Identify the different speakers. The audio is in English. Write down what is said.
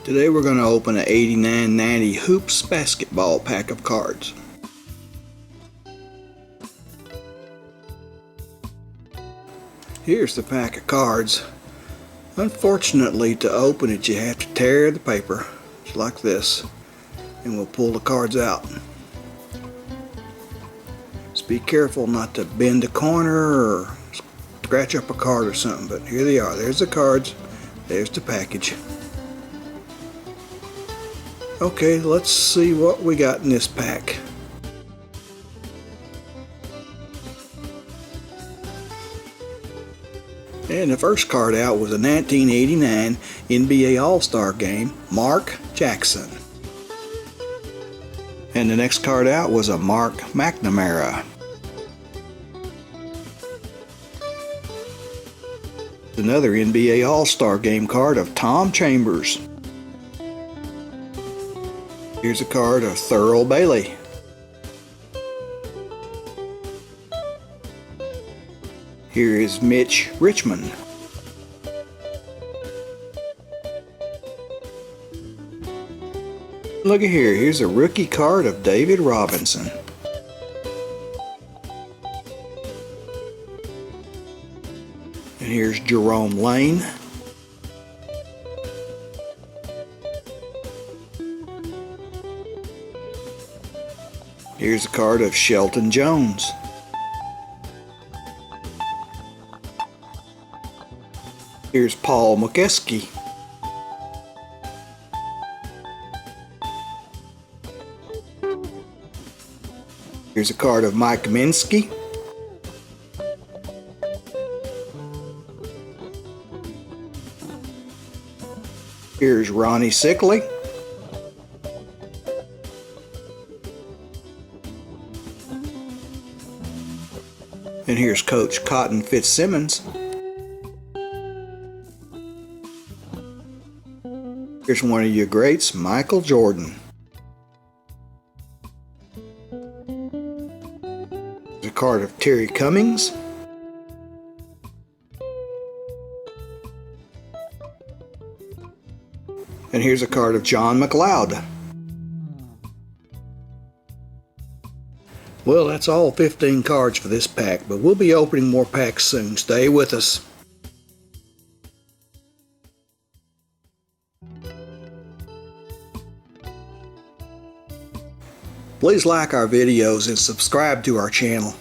Speaker 1: Today we're going to open an 89-90 Hoops basketball pack of cards. Here's the pack of cards. Unfortunately, to open it you have to tear the paper just like this, and we'll pull the cards out. Just be careful not to bend a corner or scratch up a card or something, but here they are. There's the cards, there's the package. Okay, let's see what we got in this pack. And the first card out was a 1989 NBA All-Star game, Mark Jackson. And the next card out was a Mark McNAMARA. Another NBA All-Star game card of Tom Chambers. Here's a card of THURL Bailey. Here is MITCH RICHMOND. Look at here, here's a rookie card of David Robinson. And here's Jerome Lane. Here's a card of Shelton Jones. Here's Paul MOKESKI. Here's a card of GMINSKI. Here's Ronnie Sickley. And here's Coach Cotton FITZSIMMONS. Here's one of your greats, Michael Jordan. There's a card of Terry Cummings. And here's a card of John McLeod. Well, that's all 15 cards for this pack, but we'll be opening more packs soon. Stay with us. Please like our videos and subscribe to our channel.